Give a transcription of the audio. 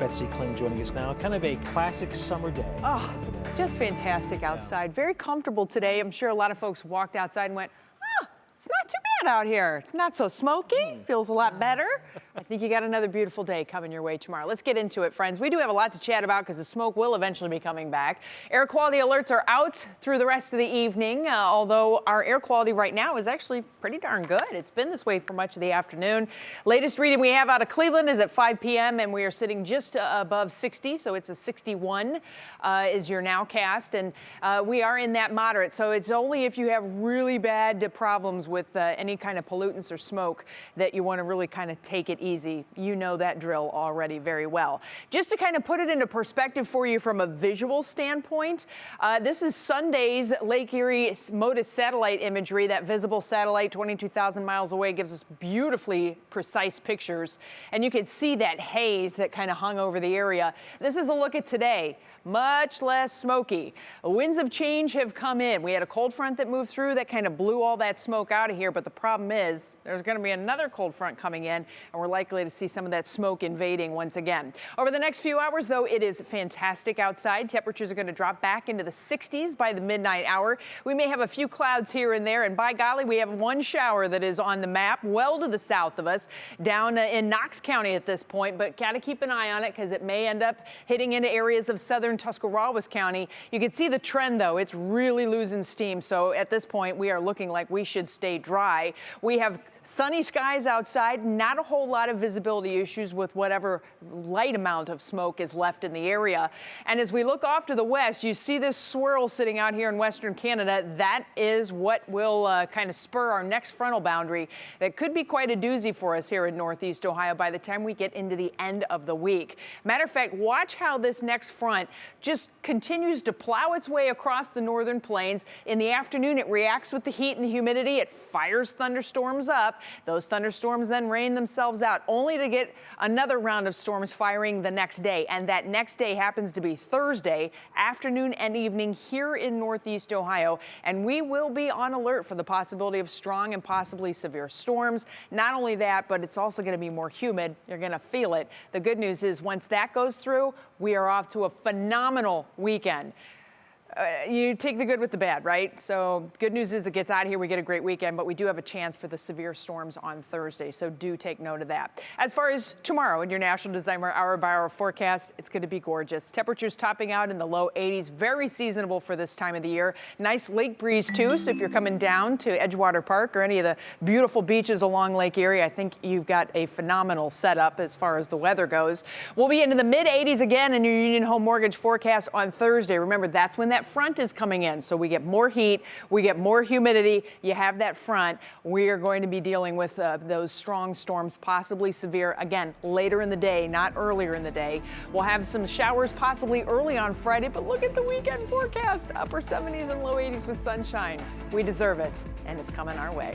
Betsy Kling joining us now. Kind of a classic summer day. Oh, just fantastic outside. Very comfortable today. I'm sure a lot of folks walked outside and went, oh, it's not too bad out here. It's not so smoky. Feels a lot better. I think you got another beautiful day coming your way tomorrow. Let's get into it, friends. We do have a lot to chat about because the smoke will eventually be coming back. Air quality alerts are out through the rest of the evening, although our air quality right now is actually pretty darn good. It's been this way for much of the afternoon. Latest reading we have out of Cleveland is at 5 p.m. and we are sitting just above 60, so it's a 61 is your nowcast, and we are in that moderate. So it's only if you have really bad problems with any kind of pollutants or smoke that you want to really kind of take it easy. You know that drill already very well. Just to kind of put it into perspective for you from a visual standpoint, this is Sunday's Lake Erie MODIS satellite imagery. That visible satellite 22,000 miles away gives us beautifully precise pictures, and you can see that haze that kind of hung over the area. This is a look at today. Much less smoky. Winds of change have come in. We had a cold front that moved through that kind of blew all that smoke out of here, but the problem is there's going to be another cold front coming in, and we're likely to see some of that smoke invading once again. Over the next few hours, though, it is fantastic outside. Temperatures are going to drop back into the 60s by the midnight hour. We may have a few clouds here and there, and by golly, we have one shower that is on the map well to the south of us down in Knox County at this point, but got to keep an eye on it because it may end up hitting into areas of southern Tuscarawas County. You can see the trend, though. It's really losing steam. So at this point, we are looking like we should stay dry. We have sunny skies outside, not a whole lot of visibility issues with whatever light amount of smoke is left in the area. And as we look off to the west, you see this swirl sitting out here in western Canada. That is what will kind of spur our next frontal boundary. That could be quite a doozy for us here in northeast Ohio by the time we get into the end of the week. Matter of fact, watch how this next front just continues to plow its way across the northern plains. In the afternoon, it reacts with the heat and the humidity. It fires thunderstorms up. Those thunderstorms then rain themselves out, only to get another round of storms firing the next day. And that next day happens to be Thursday, afternoon and evening here in northeast Ohio. And we will be on alert for the possibility of strong and possibly severe storms. Not only that, but it's also going to be more humid. You're going to feel it. The good news is once that goes through, we are off to a phenomenal weekend. You take the good with the bad, right? So good news is it gets out of here. We get a great weekend, but we do have a chance for the severe storms on Thursday. So do take note of that. As far as tomorrow in your National Designer hour by hour forecast, it's going to be gorgeous. Temperatures topping out in the low 80s. Very seasonable for this time of the year. Nice lake breeze too. So if you're coming down to Edgewater Park or any of the beautiful beaches along Lake Erie, I think you've got a phenomenal setup as far as the weather goes. We'll be into the mid 80s again in your Union Home Mortgage forecast on Thursday. Remember, that's when that front is coming in, so we get more heat, we get more humidity. You have that front. We are going to be dealing with those strong storms, possibly severe, again, later in the day, not earlier in the day. We'll have some showers possibly early on Friday, but look at the weekend forecast, upper 70s and low 80s with sunshine. We deserve it, and it's coming our way.